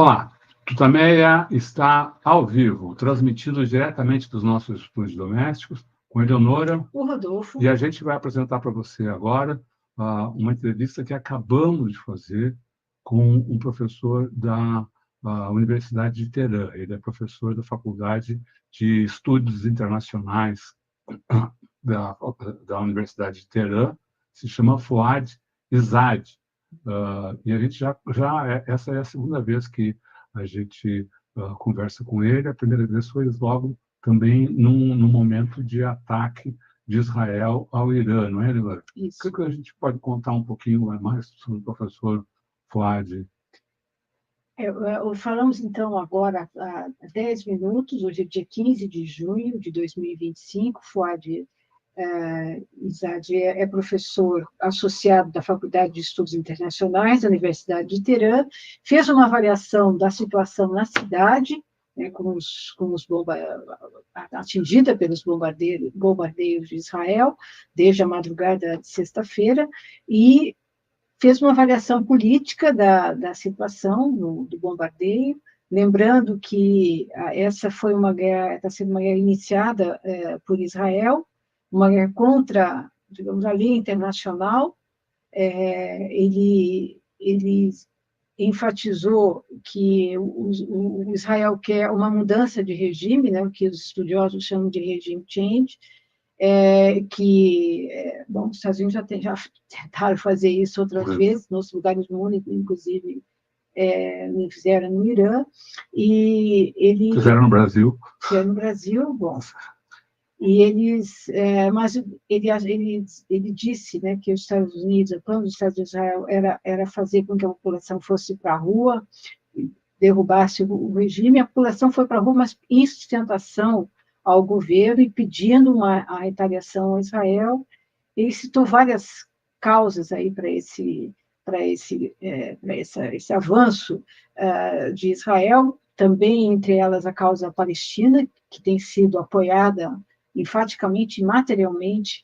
Olá, TUTAMÉIA está ao vivo, transmitindo diretamente dos nossos estúdios domésticos, com a Eleonora, o Rodolfo, e a gente vai apresentar para você agora uma entrevista que acabamos de fazer com um professor da Universidade de Teerã. Ele é professor da Faculdade de Estudos Internacionais da Universidade de Teerã, se chama Foad Izadi. E a gente essa é a segunda vez que a gente conversa com ele. A primeira vez foi logo também num momento de ataque de Israel ao Irã, não é, Leila? Isso. O que a gente pode contar um pouquinho mais sobre o professor Foad? Falamos, então, agora há 10 minutos, hoje é dia 15 de junho de 2025, Foad Izadi é professor associado da Faculdade de Estudos Internacionais da Universidade de Teerã, fez uma avaliação da situação na cidade, né, atingida pelos bombardeios de Israel, desde a madrugada de sexta-feira, e fez uma avaliação política da situação do bombardeio, lembrando que essa foi uma guerra, está sendo uma guerra iniciada por Israel, uma guerra contra, digamos, a lei internacional. Ele enfatizou que o Israel quer uma mudança de regime, né, o que os estudiosos chamam de regime change, os Estados Unidos já tentaram fazer isso outras vezes, nos lugares do mundo, inclusive fizeram no Irã, e ele... Fizeram no Brasil. Fizeram no Brasil, bom. E mas ele disse, né, que os Estados Unidos, o plano dos Estados Unidos de Israel era fazer com que a população fosse para a rua, derrubasse o regime. A população foi para a rua, mas em sustentação ao governo e pedindo a retaliação a Israel. Ele citou várias causas aí para esse avanço de Israel, também entre elas a causa palestina, que tem sido apoiada enfaticamente, materialmente,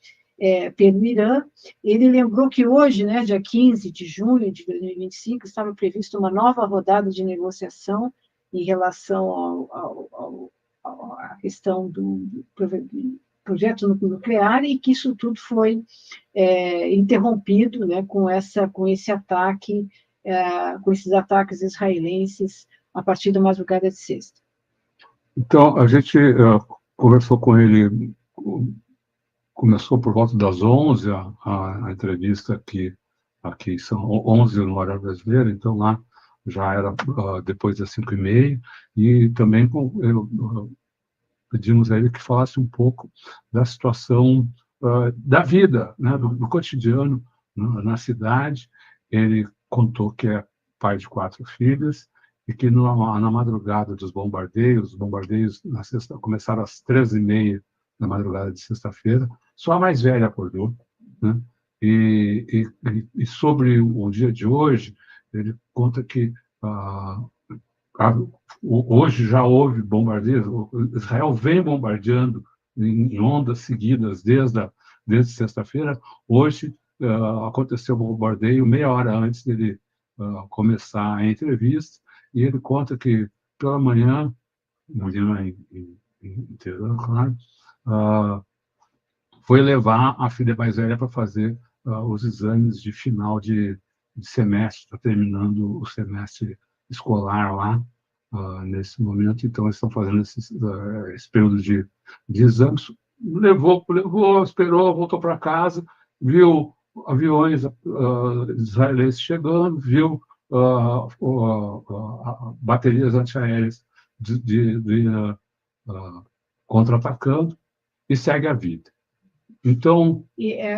pelo Irã. Ele lembrou que hoje, né, dia 15 de junho de 2025, estava prevista uma nova rodada de negociação em relação à questão do projeto nuclear, e que isso tudo foi interrompido, né, com esse ataque, com esses ataques israelenses a partir da madrugada de sexta. Então, a gente conversou com ele, começou por volta das 11 a entrevista aqui são 11 no horário brasileiro, então lá já era depois das 5h30, e também pedimos a ele que falasse um pouco da situação da vida, né, do cotidiano na cidade. Ele contou que é pai de 4 filhas, e que na madrugada dos bombardeios, os bombardeios na sexta começaram às 13h30 na madrugada de sexta-feira, só a mais velha acordou, né? E sobre o dia de hoje, ele conta que hoje já houve bombardeios. Israel vem bombardeando em ondas seguidas desde sexta-feira. Hoje aconteceu o bombardeio meia hora antes dele começar a entrevista, e ele conta que pela manhã em Tehran, claro, foi levar a filha mais velha para fazer os exames de final de semestre. Está terminando o semestre escolar lá nesse momento, então eles estão fazendo esse período de exames. Levou, esperou, voltou para casa, viu aviões israelenses chegando, viu baterias antiaéreas contra-atacando, e segue a vida. Então...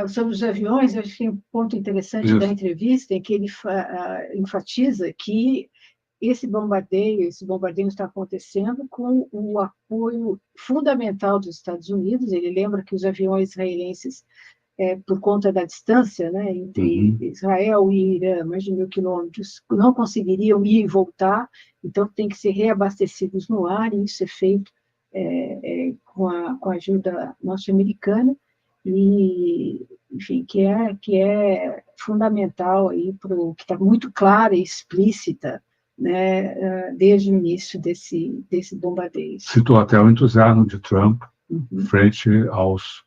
sobre os aviões, eu acho que um ponto interessante da entrevista é que ele enfatiza que esse bombardeio está acontecendo com o apoio fundamental dos Estados Unidos. Ele lembra que os aviões israelenses, por conta da distância, né, entre Israel e Irã, mais de 1.000 quilômetros, não conseguiriam ir e voltar, então tem que ser reabastecidos no ar, e isso é feito com a ajuda norte-americana, e, enfim, que é fundamental aí que está muito clara e explícita né, desde o início desse bombardeio. Citou até o entusiasmo de Trump frente aos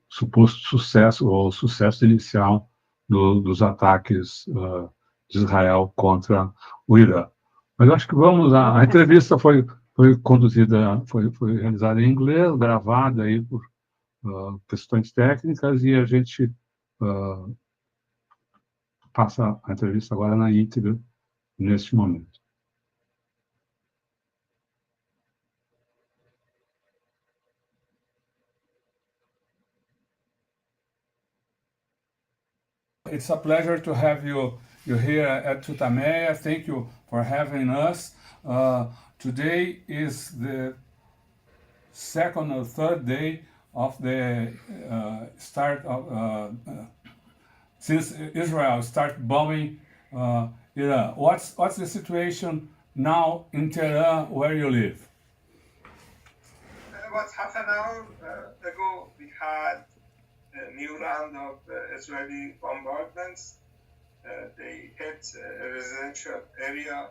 suposto sucesso, ou sucesso inicial dos ataques de Israel contra o Irã. Mas acho que vamos lá. A entrevista foi conduzida, foi realizada em inglês, gravada aí por questões técnicas, e a gente passa a entrevista agora na íntegra, neste momento. It's a pleasure to have you here at TUTAMÉIA. Thank you for having us. Today is the second or third day of the start of since Israel started bombing Iran. What's the situation now in Tehran, where you live? About half an hour ago, we had a new round of Israeli bombardments. They hit a residential area.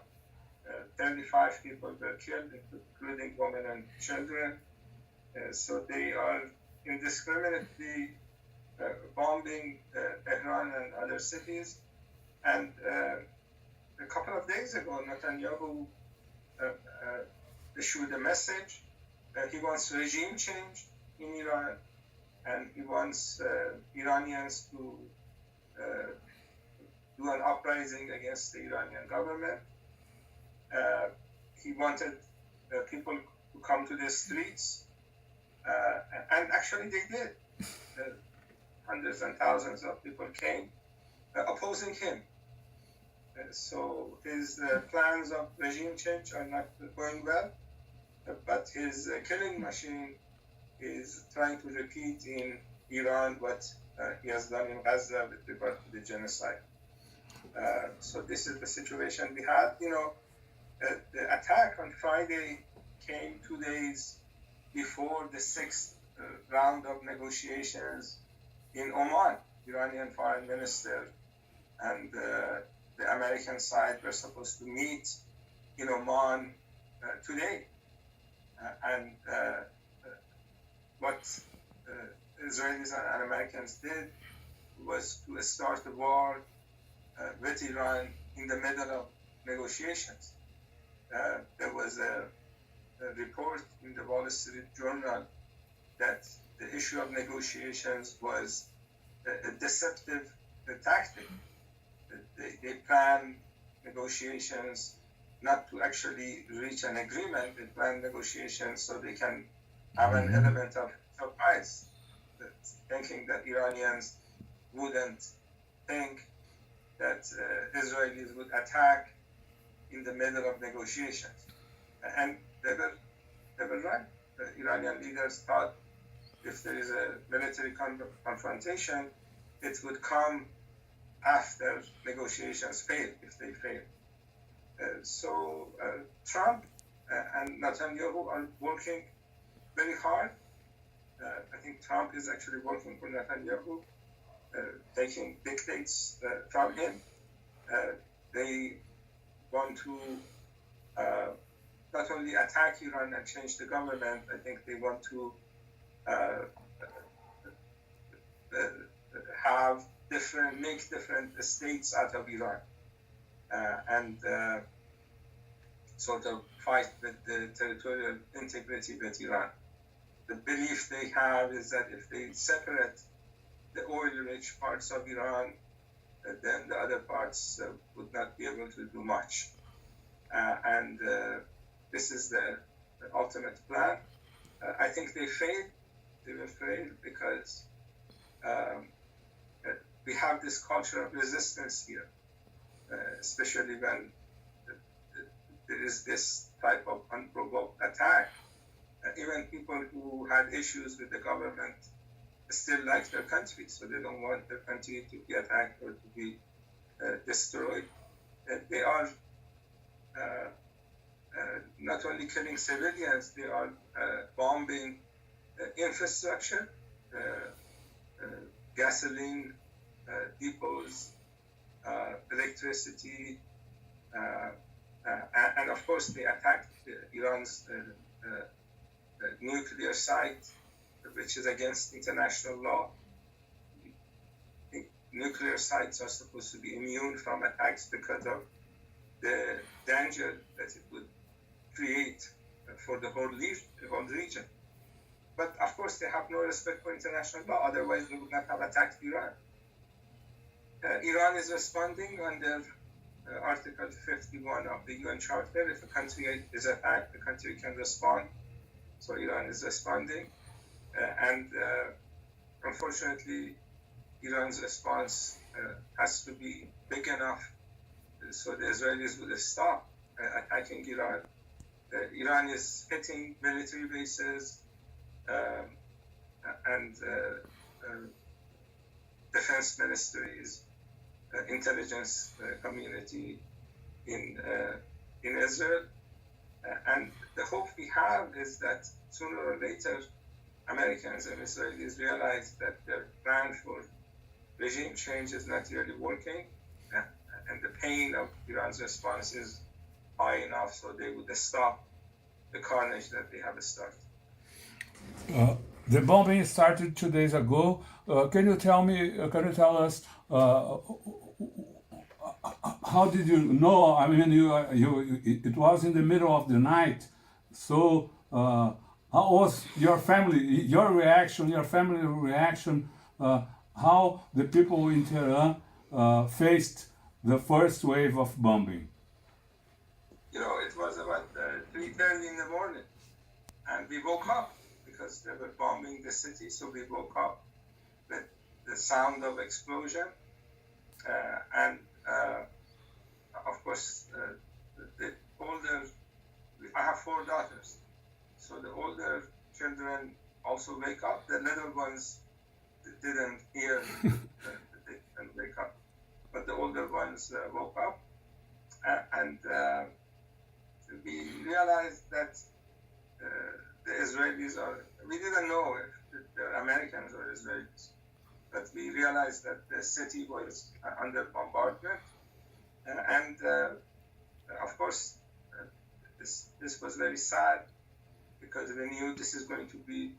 35 people were killed, including women and children. So they are indiscriminately bombing Tehran and other cities. And a couple of days ago, Netanyahu issued a message. He wants regime change in Iran, and he wants Iranians to do an uprising against the Iranian government. He wanted people to come to the streets, and actually they did. Hundreds and thousands of people came opposing him. So his plans of regime change are not going well, but his killing machine is trying to repeat in Iran what he has done in Gaza with regard to the genocide. So this is the situation we had. The attack on Friday came 2 days before the sixth round of negotiations in Oman. Iranian foreign minister and the American side were supposed to meet in Oman today. And what Israelis and Americans did was to start a war with Iran in the middle of negotiations. There was a report in the Wall Street Journal that the issue of negotiations was a deceptive tactic. They planned negotiations not to actually reach an agreement. They planned negotiations so they can have an element of surprise, thinking that Iranians wouldn't think that Israelis would attack in the middle of negotiations. And they were right. The Iranian leaders thought if there is a military confrontation, it would come after negotiations fail, if they fail. So Trump and Netanyahu are working very hard. I think Trump is actually working for Netanyahu, taking dictates from him. They want to not only attack Iran and change the government, I think they want to make different states out of Iran, and sort of fight with the territorial integrity with Iran. The belief they have is that if they separate the oil-rich parts of Iran, then the other parts would not be able to do much. And this is the ultimate plan. I think they failed. They will fail because we have this culture of resistance here, especially when there is this type of unprovoked attack. Even people who had issues with the government still like their country, so they don't want their country to be attacked or to be destroyed. They are not only killing civilians, they are bombing infrastructure, gasoline depots, electricity, And of course, they attacked Iran's nuclear site, which is against international law. Nuclear sites are supposed to be immune from attacks because of the danger that it would create for the whole region. But of course, they have no respect for international law. Otherwise, they would not have attacked Iran. Iran is responding under Article 51 of the UN Charter. If a country is attacked, the country can respond. So Iran is responding. And unfortunately, Iran's response has to be big enough so the Israelis would stop attacking Iran. Iran is hitting military bases and defense ministries, intelligence community in Israel. And the hope we have is that sooner or later, Americans and Israelis realize that their plan for regime change is not really working, and the pain of Iran's response is high enough so they would stop the carnage that they have started. The bombing started 2 days ago. Can you tell us how did you know? I mean, it was in the middle of the night. So how was your family reaction? How the people in Tehran faced the first wave of bombing? You know, it was about 3:30 in the morning, and we woke up because they were bombing the city. So we woke up with the sound of explosion, and of course, the older. I have 4 daughters, so the older children also wake up. The little ones didn't hear, they didn't wake up, but the older ones woke up, and we realized that the Israelis we didn't know if they're Americans or Israelis, but we realized that the city was under bombardment, and of course, this was very sad because we knew this is going to be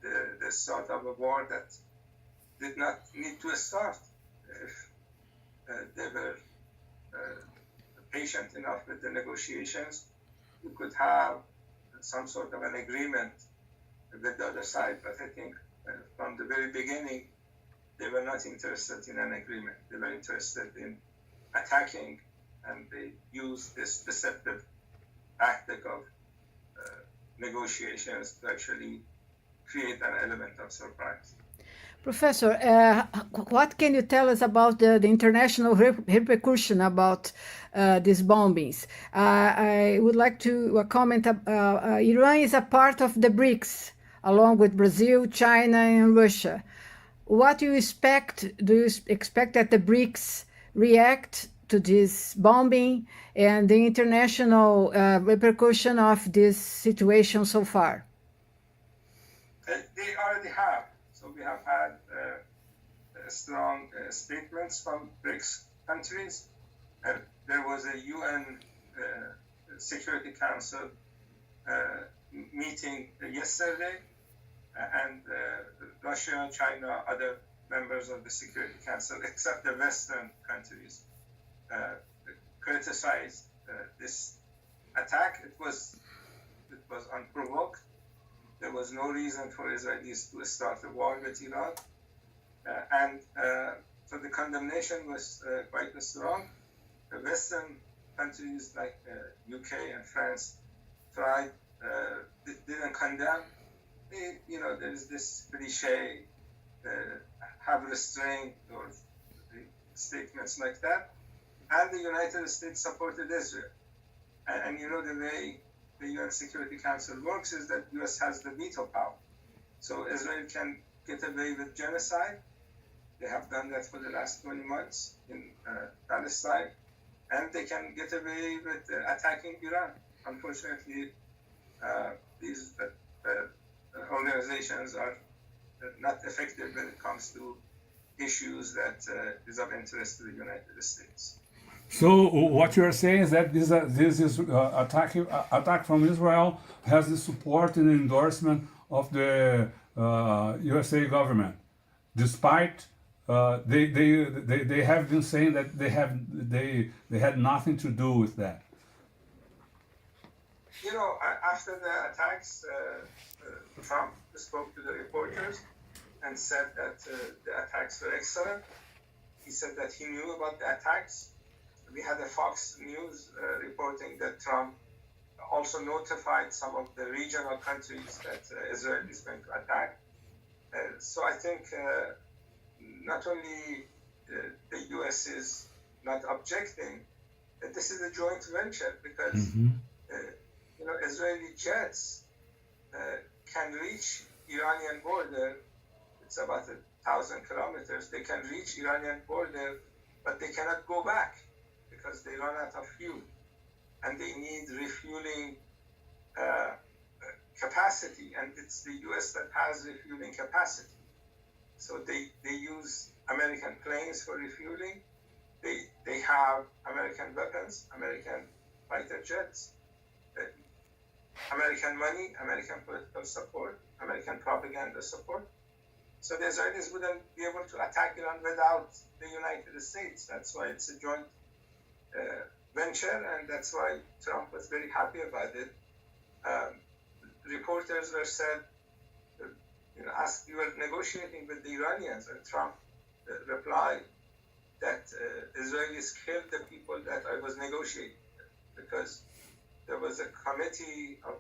the start of a war that did not need to start if they were patient enough with the negotiations. We could have some sort of an agreement with the other side, but I think from the very beginning, they were not interested in an agreement. They were interested in attacking, and they used this deceptive tactic of negotiations to actually create an element of surprise. Professor, what can you tell us about the international repercussion about these bombings? I would like to comment. Iran is a part of the BRICS, along with Brazil, China, and Russia. What do you expect? Do you expect that the BRICS react to this bombing and the international repercussion of this situation so far? They already have. So we have had strong statements from BRICS countries. There was a UN Security Council meeting yesterday, and Russia, China, other members of the Security Council, except the Western countries, criticized this attack. It was unprovoked. There was no reason for Israelis to start a war with Iran. So the condemnation was quite strong. The Western countries like UK and France didn't condemn. There is this cliche, have restraint or statements like that. And the United States supported Israel. And the way the UN Security Council works is that the US has the veto power. So Israel can get away with genocide. They have done that for the last 20 months in Palestine. And they can get away with attacking Iran. Unfortunately, these organizations are not effective when it comes to issues that is of interest to the United States. So what you are saying is that this is attack from Israel has the support and endorsement of the USA government, despite they have been saying that they had nothing to do with that. You know, after the attacks, Trump spoke to the reporters and said that the attacks were excellent. He said that he knew about the attacks. We had a Fox News reporting that Trump also notified some of the regional countries that Israel is going to attack. So I think not only the U.S. is not objecting, this is a joint venture because you know, Israeli jets can reach Iranian border. It's about 1,000 kilometers. They can reach Iranian border, but they cannot go back because they run out of fuel, and they need refueling capacity, and it's the U.S. that has refueling capacity. So they use American planes for refueling. They have American weapons, American fighter jets, American money, American political support, American propaganda support. So the Israelis wouldn't be able to attack Iran without the United States. That's why it's a joint venture, and that's why Trump was very happy about it. Reporters were said, you know, asked, you were negotiating with the Iranians, and Trump replied that Israelis killed the people that I was negotiating with, because there was a committee of,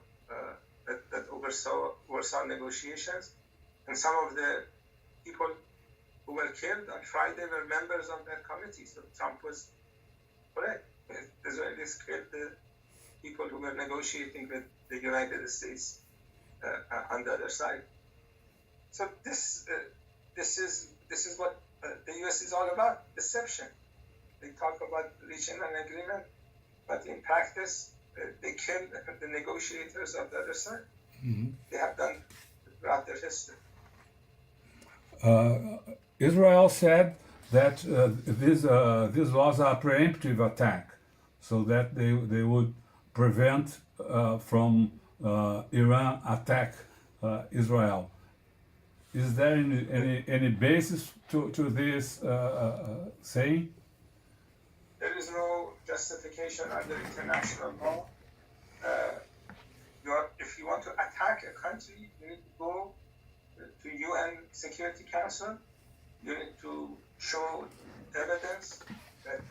that oversaw negotiations, and some of the people who were killed on Friday were members of that committee. So Trump was correct. Israelis killed the people who were negotiating with the United States on the other side. So this is what the U.S. is all about: deception. They talk about reaching an agreement, but in practice, they kill the negotiators of the other side. They have done throughout their history. Israel said that this was a preemptive attack, so that they would prevent from Iran attack Israel. Is there any basis to this saying? There is no justification under international law. If you want to attack a country, you need to go to UN Security Council. You need to show evidence that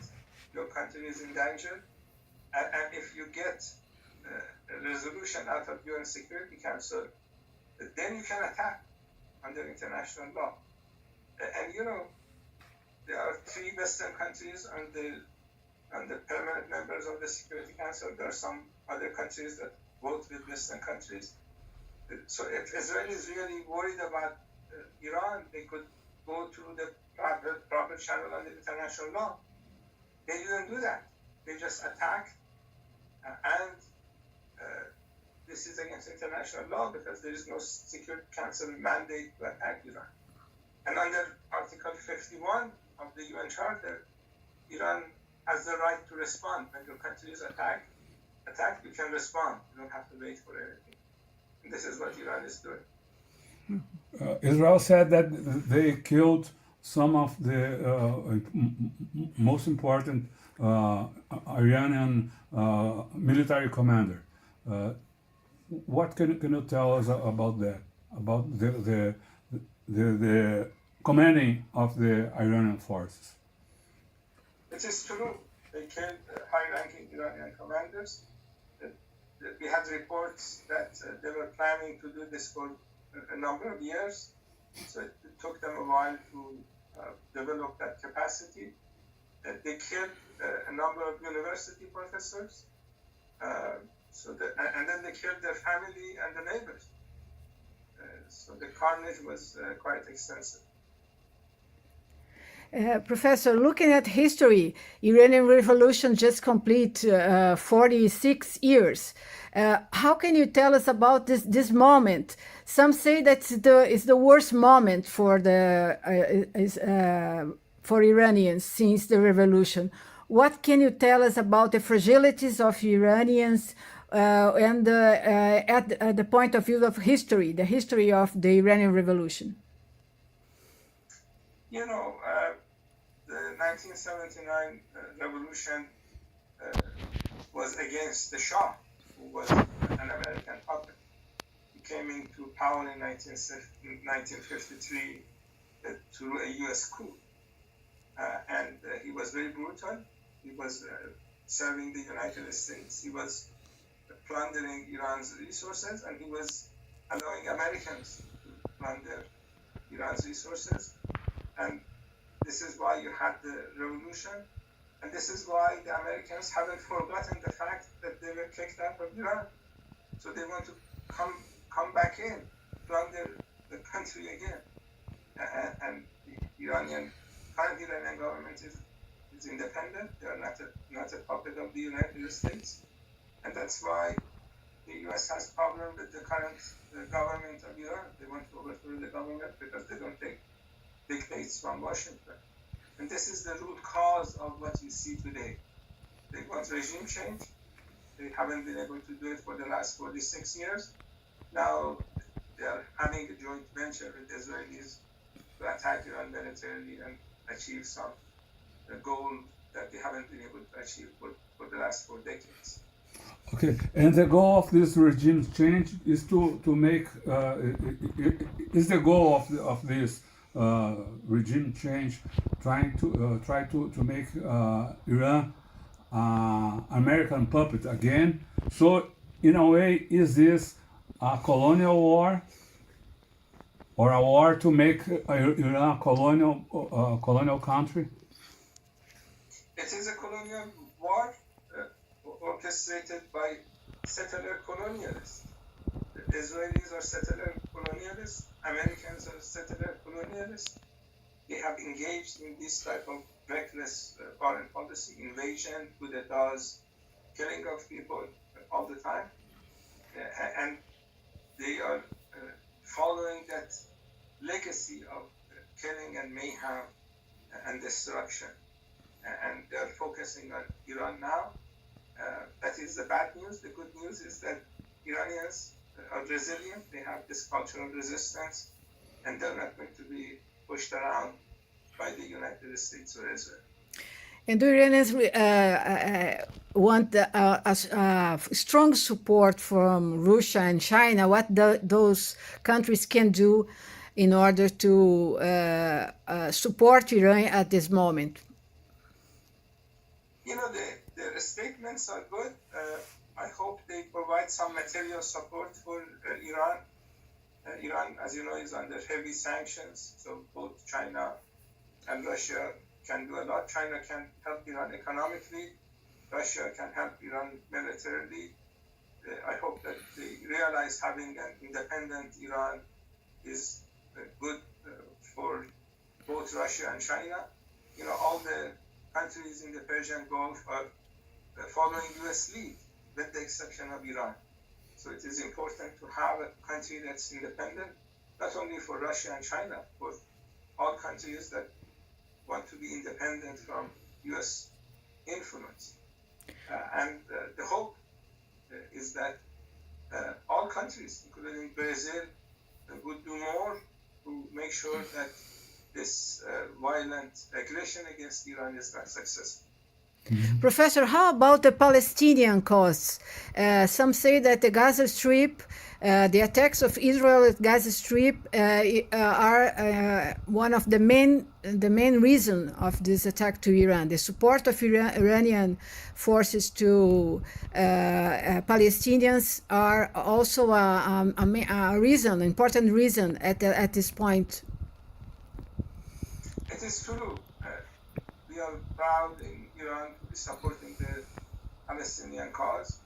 your country is in danger. And if you get a resolution out of UN Security Council, then you can attack under international law. And you know, there are 3 Western countries on the permanent members of the Security Council. There are some other countries that vote with Western countries. So if Israel is really worried about Iran, they could go through the proper channel under international law. They didn't do that. They just attacked, and this is against international law because there is no Security Council mandate to attack Iran. And under Article 51 of the UN Charter, Iran has the right to respond. When your country is attacked, you can respond. You don't have to wait for anything. And this is what Iran is doing. Israel said that they killed some of the most important Iranian military commander. What can you tell us about that? About the commanding of the Iranian forces? It is true. They killed high-ranking Iranian commanders. We had reports that they were planning to do this for a number of years. So it took them a while to develop that capacity. They killed a number of university professors. And then they killed their family and the neighbors. So the carnage was quite extensive. Professor, looking at history, Iranian Revolution just complete 46 years. How can you tell us about this moment? Some say that it's the worst moment for Iranians since the revolution. what can you tell us about the fragilities of Iranians and at the point of view of history, the history of the Iranian Revolution? You know, the 1979 revolution was against the Shah, who was an American puppet. He came into power in 1953 through a U.S. coup. And he was very brutal. He was serving the United States. He was plundering Iran's resources, and he was allowing Americans to plunder Iran's resources. And this is why you had the revolution. And this is why the Americans haven't forgotten the fact that they were kicked out of Iran. So they want to come back in, plunder the country again. And the current Iranian government is independent. They are not a puppet of the United States. And that's why the U.S. has problem with the current government of Iran. They want to overthrow the government because they don't take dictates from Washington. And this is the root cause of what you see today. They want regime change. They haven't been able to do it for the last 46 years. Now they are having a joint venture with Israelis to attack Iran militarily and achieve some goal that they haven't been able to achieve for the last 4 decades. Okay, and the goal of this regime change is to make is the goal of this regime change try to make Iran American puppet again. So in a way, is this a colonial war or a war to make Iran a colonial country? It is a colonial war orchestrated by settler colonialists. The Israelis are settler colonialists. Americans are settler colonialists. They have engaged in this type of reckless foreign policy, invasion, coup d'etats, killing of people all the time. And they are following that legacy of killing and mayhem and destruction. And they're focusing on Iran now. That is the bad news. The good news is that Iranians are resilient. They have this cultural resistance, and they're not going to be pushed around by the United States or Israel. And the Iranians want strong support from Russia and China. What those countries can do in order to support Iran at this moment? You know, their statements are good. I hope they provide some material support for Iran. Iran, as you know, is under heavy sanctions, so both China and Russia can do a lot. China can help Iran economically. Russia can help Iran militarily. I hope that they realize having an independent Iran is good for both Russia and China. You know, all the countries in the Persian Gulf are following U.S. lead, with the exception of Iran. So it is important to have a country that's independent, not only for Russia and China, but all countries that want to be independent from U.S. influence. And the hope is that all countries, including Brazil, would do more to make sure that this violent aggression against Iran is not successful. Professor, how about the Palestinian cause? Some say that the Gaza Strip, the attacks of Israel at Gaza Strip are one of the main reason of this attack to Iran. The support of Iranian forces to Palestinians are also a reason, important reason at this point. It is true. We are proud in Iran to be supporting the Palestinian cause,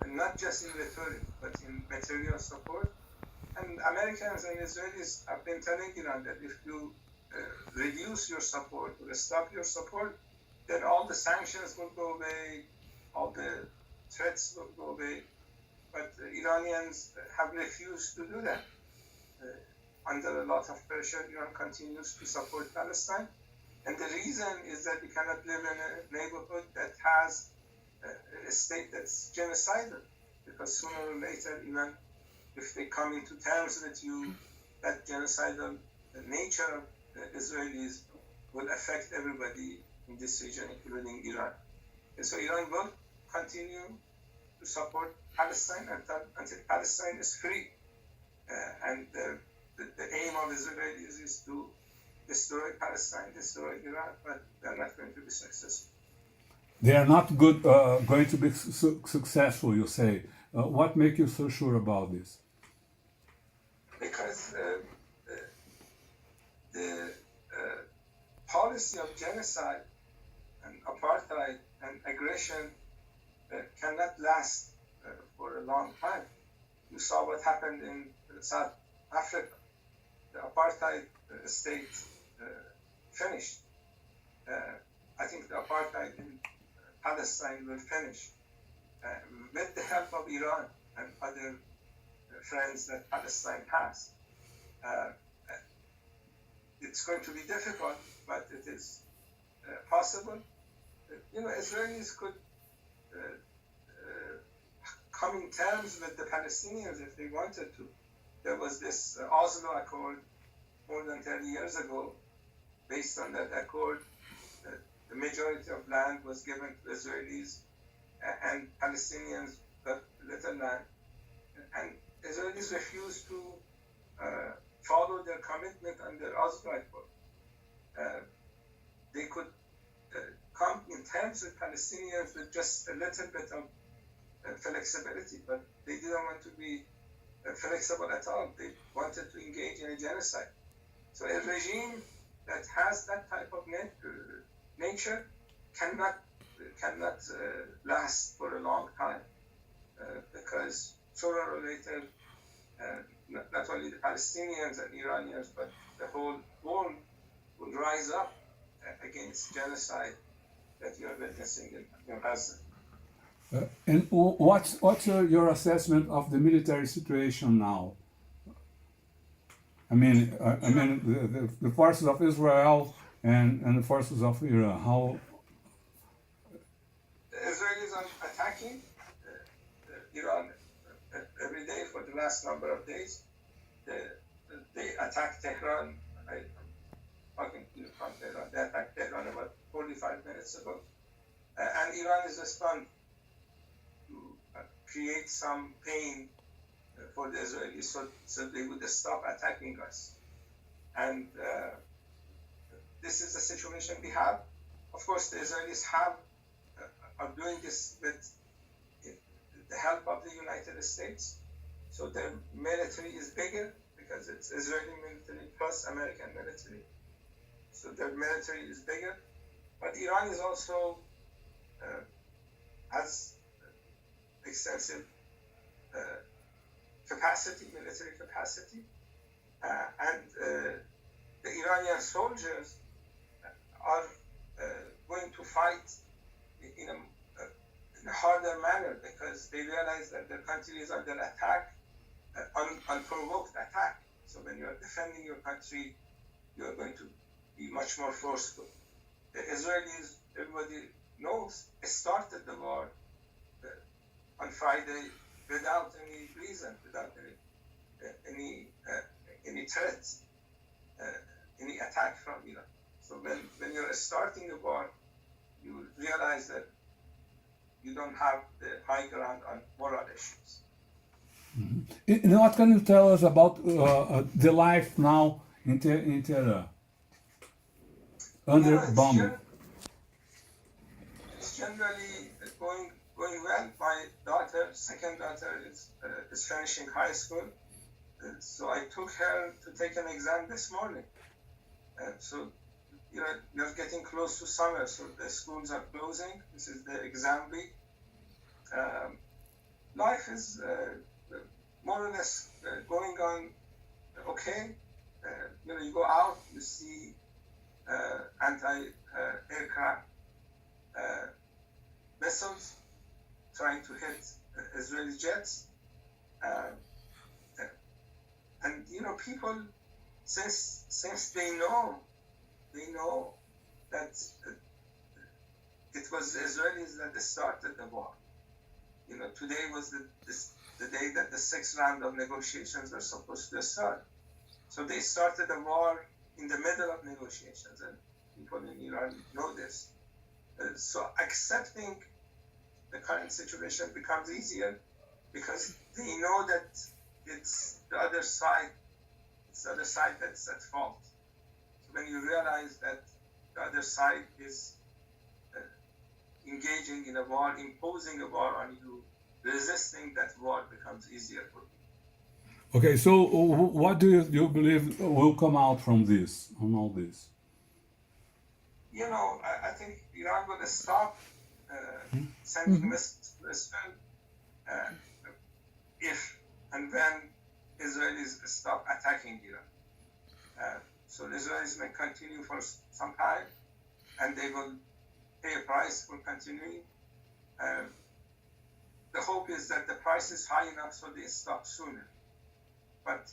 and not just in rhetoric, but in material support. And Americans and Israelis have been telling Iran that if you reduce your support or stop your support, then all the sanctions will go away, all the threats will go away. But Iranians have refused to do that. Under a lot of pressure, Iran continues to support Palestine. And the reason is that we cannot live in a neighborhood that has a state that's genocidal, because sooner or later, even if they come into terms with you, that genocidal nature of the Israelis will affect everybody in this region, including Iran. And so Iran will continue to support Palestine until Palestine is free. And the aim of Israelis is to destroy Palestine, destroy Iran, but they're not going to be successful. They are not going to be successful, you say. What makes you so sure about this? Because the policy of genocide and apartheid and aggression cannot last for a long time. You saw what happened in South Africa. The apartheid state finished. I think the apartheid in Palestine will finish with the help of Iran and other friends that Palestine has. It's going to be difficult, but it is possible. Israelis could come in terms with the Palestinians if they wanted to. There was this Oslo Accord more than 30 years ago. Based on that accord, the majority of land was given to Israelis, and Palestinians got little land. And Israelis refused to follow their commitment under Oslo Accord. They could come in terms with Palestinians with just a little bit of flexibility, but they didn't want to be flexible at all. They wanted to engage in a genocide. So a regime that has that type of nature cannot last for a long time, because sooner or later, not only the Palestinians and Iranians, but the whole world will rise up against genocide that you are witnessing in Gaza. And what's your assessment of the military situation now? I mean, the forces of Israel and the forces of Iran. How the Israelis are attacking Iran every day for the last number of days. They attacked Tehran. I'm talking to you from Tehran. They attacked Tehran about 45 minutes ago, and Iran is responding to create some pain for the Israelis, so they would stop attacking us. And this is the situation we have. Of course, the Israelis are doing this with the help of the United States. So their military is bigger because it's Israeli military plus American military. So their military is bigger. But Iran is also has extensive capacity, military capacity, and the Iranian soldiers are going to fight in a harder manner because they realize that their country is under attack, unprovoked attack. So when you are defending your country, you are going to be much more forceful. The Israelis, everybody knows, started the war on Friday without any reason, without any threat, any attack from Iran. So when you're starting a war, you realize that you don't have the high ground on moral issues. Mm-hmm. What can you tell us about the life now in Tehran under bombing? It's generally going well. My daughter, second daughter, is finishing high school. So I took her to take an exam this morning. So you're getting close to summer, so the schools are closing. This is the exam week. Life is more or less going on okay. You go out, you see anti-aircraft missiles trying to hit Israeli jets. And people, since they know that it was the Israelis that started the war. You know, today was the day that the 6th round of negotiations were supposed to start. So they started the war in the middle of negotiations, and people in Iran know this. So accepting the current situation becomes easier because they know that it's the other side that's at fault. So when you realize that the other side is engaging in a war, imposing a war on you, resisting that war becomes easier for you. Okay, so what do you believe will come out from this, on all this? You know, I think Iran will stop sending missiles to Israel if and when Israelis stop attacking Iran. So the Israelis may continue for some time, and they will pay a price for continuing. The hope is that the price is high enough so they stop sooner. But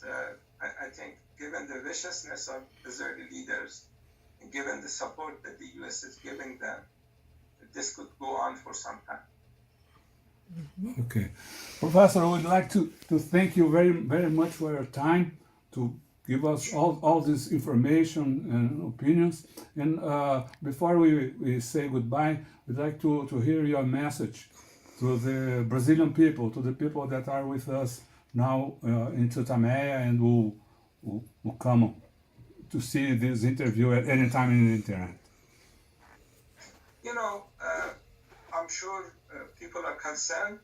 I think given the viciousness of Israeli leaders, and given the support that the U.S. is giving them, this could go on for some time. Okay. Professor, I would like to thank you very, very much for your time to give us all this information and opinions. And before we say goodbye, we'd like to hear your message to the Brazilian people, to the people that are with us now in TUTAMÉIA and who come to see this interview at any time in the internet. You know, I'm sure people are concerned.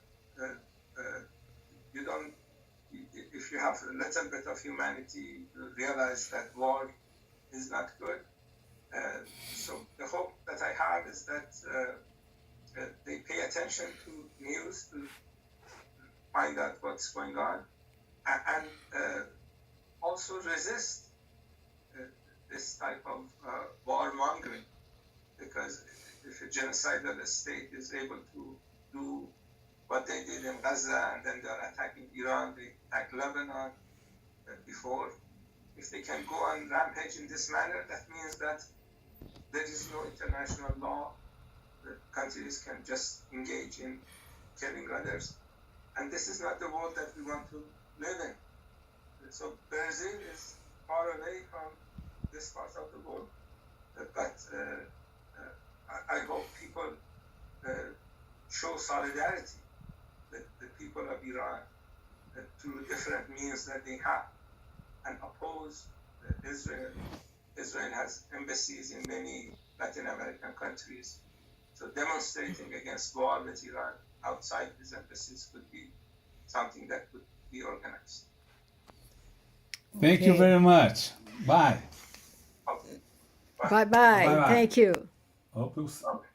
If you have a little bit of humanity, you realize that war is not good. So the hope that I have is that they pay attention to news to find out what's going on, and also resist this type of warmongering, because if a genocidal state is able to do what they did in Gaza and then they're attacking Iran, they attacked Lebanon before, if they can go on rampage in this manner, that means that there is no international law. The countries can just engage in killing others. And this is not the world that we want to live in. So Brazil is far away from this part of the world, but I hope people show solidarity with the people of Iran through different means that they have and oppose Israel. Israel has embassies in many Latin American countries. So demonstrating against war with Iran outside these embassies could be something that could be organized. Thank you very much. Bye. Okay. Bye-bye. Bye-bye. Thank you. Hope you'll see. Okay.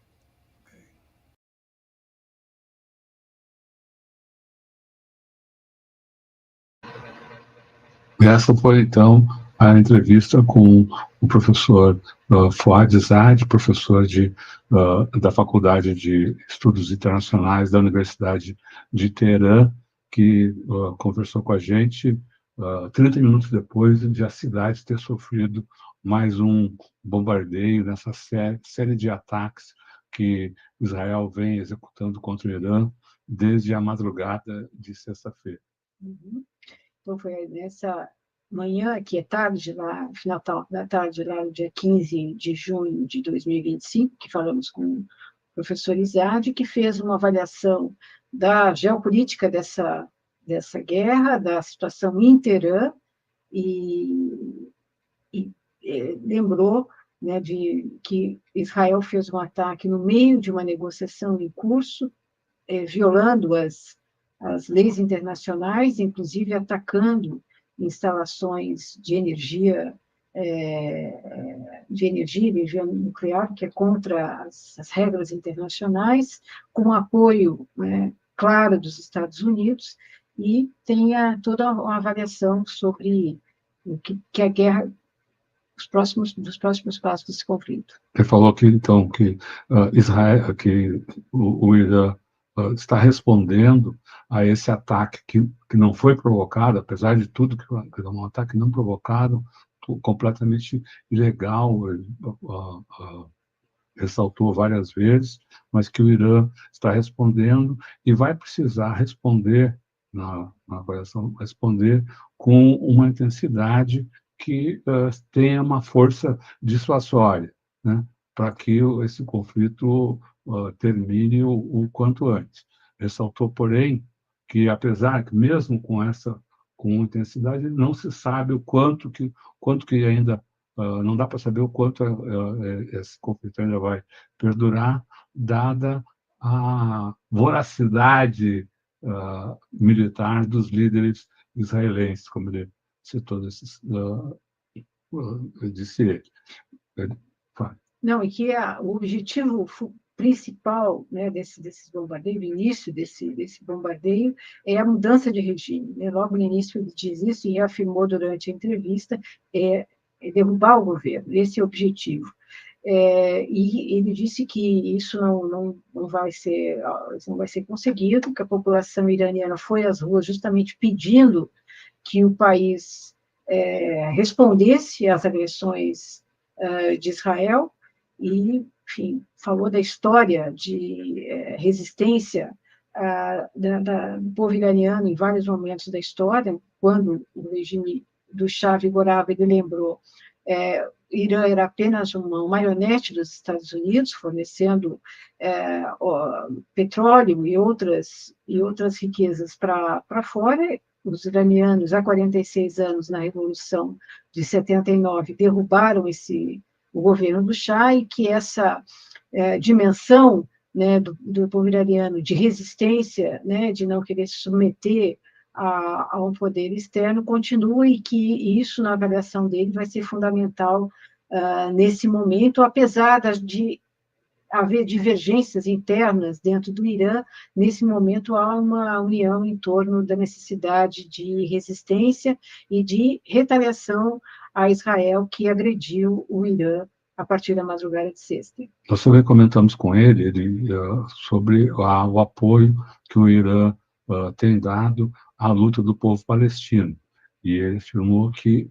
Essa foi, então, a entrevista com o professor Foad Izadi, professor da Faculdade de Estudos Internacionais da Universidade de Teerã, que conversou com a gente 30 minutos depois de a cidade ter sofrido mais um bombardeio nessa série de ataques que Israel vem executando contra o Irã desde a madrugada de sexta-feira. Então, foi nessa manhã, que é tarde lá, final da tarde, lá no dia 15 de junho de 2025, que falamos com o professor Izadi, que fez uma avaliação da geopolítica dessa guerra, da situação em Teherã, e lembrou, né, de que Israel fez um ataque no meio de uma negociação em curso, violando as leis internacionais, inclusive atacando instalações de energia nuclear, que é contra as regras internacionais, com apoio, né, claro, dos Estados Unidos, e tenha toda uma avaliação sobre o que a guerra, dos próximos passos desse conflito. Ele falou que, então, que Israel, que o Irã está respondendo a esse ataque que não foi provocado, apesar de tudo, que é um ataque não provocado, completamente ilegal, ressaltou várias vezes, mas que o Irã está respondendo e vai precisar responder, na avaliação, responder com uma intensidade que tenha uma força dissuasória, né, para que esse conflito termine o quanto antes. Ressaltou, porém, que apesar que mesmo com intensidade, não se sabe o quanto que ainda não dá para saber o quanto esse conflito ainda vai perdurar, dada a voracidade militar dos líderes israelenses, como ele citou disse ele. Não, e que o objetivo principal, né, desse bombardeio, o início desse bombardeio, é a mudança de regime, né? Logo no início ele diz isso e afirmou durante a entrevista, é derrubar o governo, esse é o objetivo. E ele disse que isso não vai ser conseguido, que a população iraniana foi às ruas justamente pedindo que o país respondesse às agressões de Israel e, enfim, falou da história de resistência do povo iraniano em vários momentos da história. Quando o regime do Shah vigorava, ele lembrou, o Irã era apenas uma marionete dos Estados Unidos, fornecendo petróleo e outras riquezas para fora. Os iranianos, há 46 anos, na Revolução de 79, derrubaram o governo do Shah, e que essa dimensão, né, do povo iraniano de resistência, né, de não querer se submeter a um poder externo, continua, e que isso, na avaliação dele, vai ser fundamental nesse momento, apesar de haver divergências internas dentro do Irã. Nesse momento há uma união em torno da necessidade de resistência e de retaliação a Israel, que agrediu o Irã a partir da madrugada de sexta. Nós também comentamos com ele sobre o apoio que o Irã tem dado à luta do povo palestino. E ele afirmou que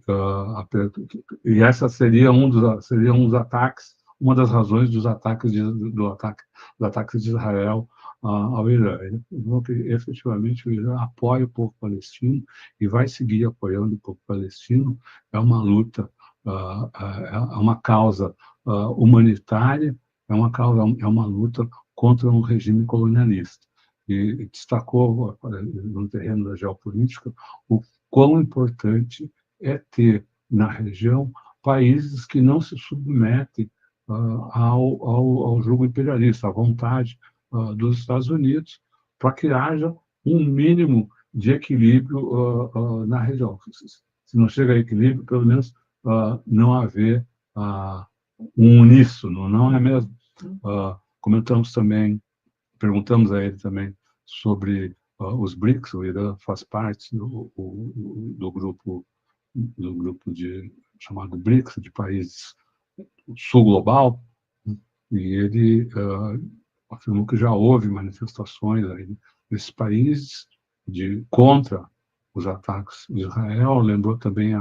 essa seria um dos ataques, uma das razões dos ataques de Israel ao Irã. Ele afirmou que, efetivamente, o Irã apoia o povo palestino e vai seguir apoiando o povo palestino. É uma luta, é uma causa humanitária, é uma luta contra um regime colonialista. E destacou, no terreno da geopolítica, o quão importante é ter na região países que não se submetem ao jugo imperialista, à vontade dos Estados Unidos, para que haja um mínimo de equilíbrio na região. Se não chega a equilíbrio, pelo menos não haver um uníssono, não é mesmo? Comentamos também, perguntamos a ele também sobre os BRICS. O Irã faz parte do grupo chamado BRICS, de países sul global, e ele afirmou que já houve manifestações aí nesses países contra os ataques de Israel. Lembrou também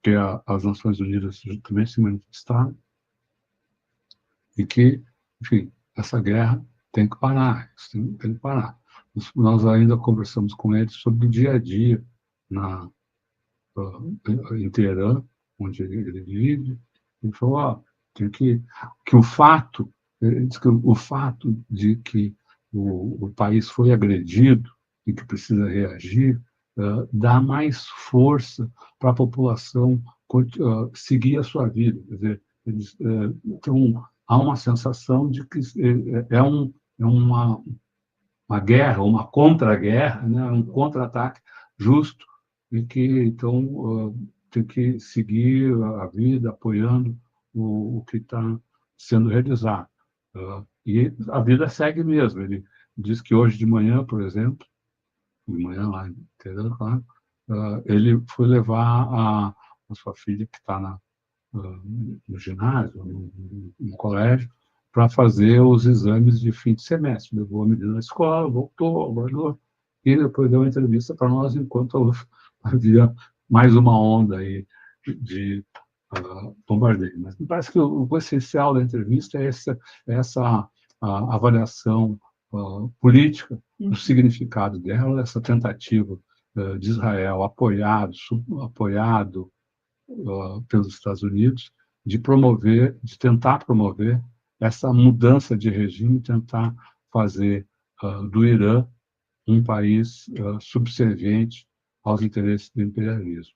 que as Nações Unidas também se manifestaram e que, enfim, essa guerra tem que parar, tem que parar. Nós ainda conversamos com ele sobre o dia a dia em Teherã, onde ele vive. Ele falou que o fato de que o país foi agredido e que precisa reagir dá mais força para a população seguir a sua vida. Quer dizer, então, há uma sensação de que é uma guerra, uma contra-guerra, né, um contra-ataque justo, e que, então, tem que seguir a vida apoiando o que está sendo realizado. E a vida segue mesmo. Ele diz que hoje de manhã, por exemplo, lá em Teherã, claro, ele foi levar a sua filha, que está no ginásio, no colégio, para fazer os exames de fim de semestre. Levou a menina na escola, voltou, guardou, e depois deu uma entrevista para nós, enquanto havia mais uma onda aí de bombardeio. Mas me parece que o essencial da entrevista é essa avaliação política do significado dela, essa tentativa de Israel, apoiado pelos Estados Unidos, de tentar promover essa mudança de regime, tentar fazer do Irã um país subserviente aos interesses do imperialismo,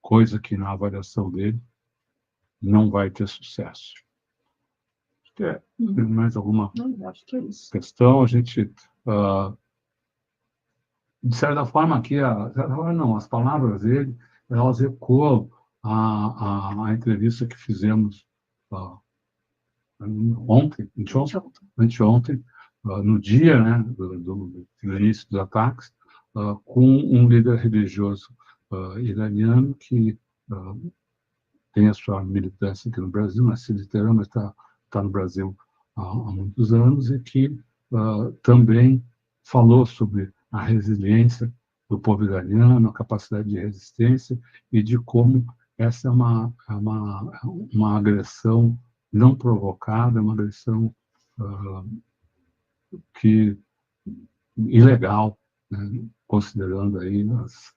coisa que, na avaliação dele, não vai ter sucesso. Tem mais alguma questão? A gente, de certa forma, aqui, as palavras dele, elas ecoam a entrevista que fizemos anteontem, no dia, né, do início dos ataques, com um líder religioso iraniano que tem a sua militância aqui no Brasil, nascido em Teherã, mas está no Brasil há muitos anos, e que também falou sobre a resiliência do povo iraniano, a capacidade de resistência, e de como essa é uma agressão não provocada, uma agressão ilegal, né, considerando aí as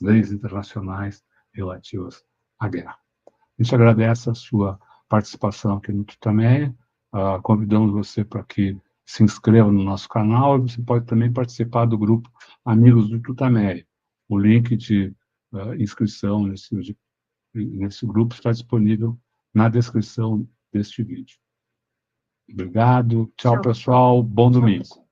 leis internacionais relativas à guerra. A gente agradece a sua participação aqui no TUTAMÉIA. Convidamos você para que se inscreva no nosso canal, e você pode também participar do grupo Amigos do TUTAMÉIA. O link de inscrição nesse grupo está disponível na descrição deste vídeo. Obrigado. Tchau, pessoal. Bom domingo.